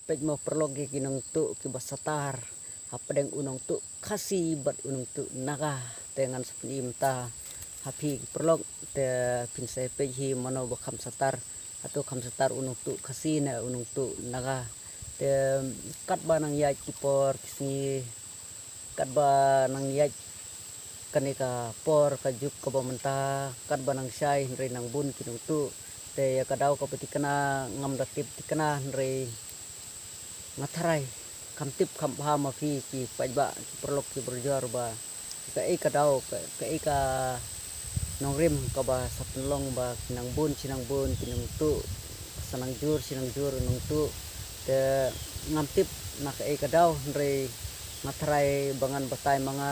pej mo perlogi kinong tu kiba satar hapdeng unong tu kasi bat unong tu naga dengan sepnim ta hapi perlog te pinsai pej hi mano bakam satar atau kam satar unong tu kasi na unong tu naga te kat banang ya kipor kisni kat banang ya kanika por kajuk kabamenta kat banang syai re nang bun kinong tu te ya kadau ka petikana ngam datip tikana re ngatarai kam tip kam phama phi ki pajba ki perlok ki berjar ba ka e kadau ka e ka nongrim ka ba sapnlong ba kinang bun kinang tu sanang jur nong tu te ngam tip na ka e kadau re ngatarai bangan batai mga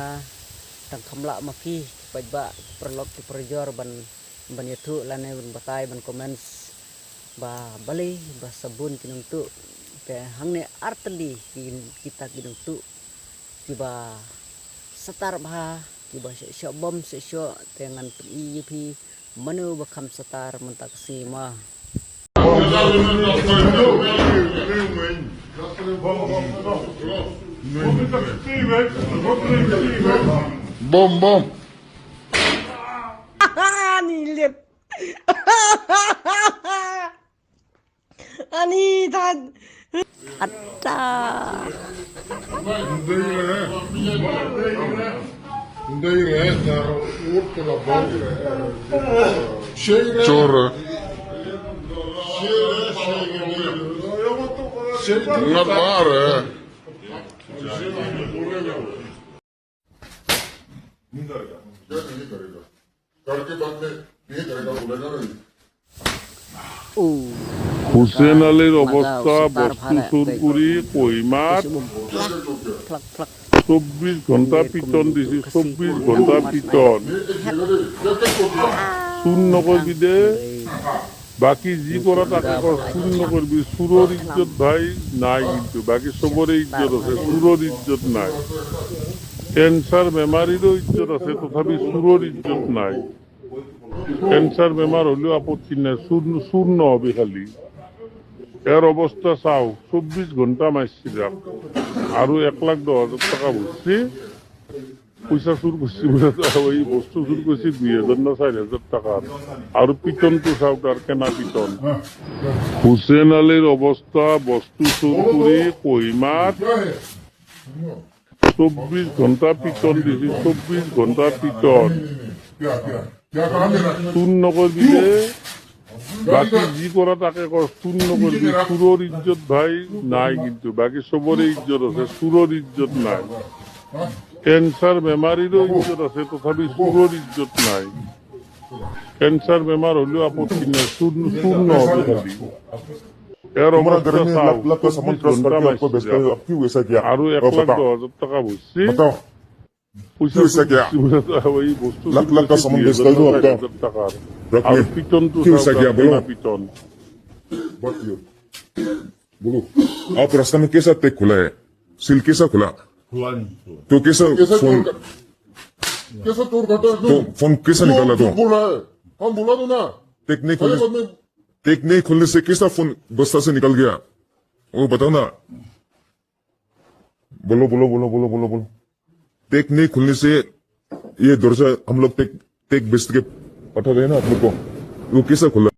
tang kamla ma phi pajba perlok ki berjar ban yatu lane ban batai ban comments ba bali ba sabun kinong tu te hangne artli kita kinong tu kiba satar ba kiba syo bom syo dengan IUP manu bakam satar mentak sima bom Nilit. Ani tad. Atta. Chora. Nggak marah. करके बाद में ये करेगा बोलेगा ना হুসেন আলীর অবস্থা বস্তু সুরপুরি কইমার plak plak 24 ঘন্টা পিটন দিছি 24 ঘন্টা পিটন শূন্য করবি দে বাকি জি করা টাকা শূন্য করবি সুরর ইজ্জত ভাই নাই কিন্তু বাকি সবরে ইজ্জত আছে সুরর ইজ্জত নাই ক্যান্সার বেমারিরও ইজ্জত আছে তথাপি সুরর ইজ্জত নাই ক্যান্সার বেমার হলেও আপত্তি নাই শূন্য হবে খালি এর অবস্থা চাও 24 ঘন্টা মারছি যাক আর 1,10,000 টাকা বুঝছি পয়সা চুর করছি ওই বস্তু চুর করছি 2,000 না 4,000 টাকা আর পিটন তো চাও তার কেনা পিটন হুসেন আলীর অবস্থা বস্তু চুর করে কইমাত 24 ঘন্টা পিটন দিছি 24 ঘন্টা পিটন শূন্য করবি দে বাকি জি করা তাকে শূন্য করবি সুরর ইজ্জত ভাই নাই কিন্তু বাকি সবরে ইজ্জত আছে সুরর ইজ্জত নাই ক্যান্সার বেমারিরও ইজ্জত আছে তথাপি সুরর ইজ্জত নাই ক্যান্সার বেমার হলেও আপত্তি নাই শূন্য হবে খালি এর অবস্থা চাও 24 ঘন্টা মারছি আরো 1,10,000 টাকা বুঝছি পয়সা ওই বস্তু টাকার আর পিটন তো পিটন बोलो आप रास्ते में कैसा टेक खुला है सील कैसा खुला तो कैसा फोन कैसा तोड़ घटा तो फोन कैसा निकाला तो बोला है हम बोला तो ना टेक नहीं खुलने से कैसा फोन बस्ता से निकल गया वो बताओ ना बोलो टेक नहीं खुलने से ये दरवाजा हम लोग टेक बेच के पठा रहे हैं ना आप लोग को वो कैसा खुला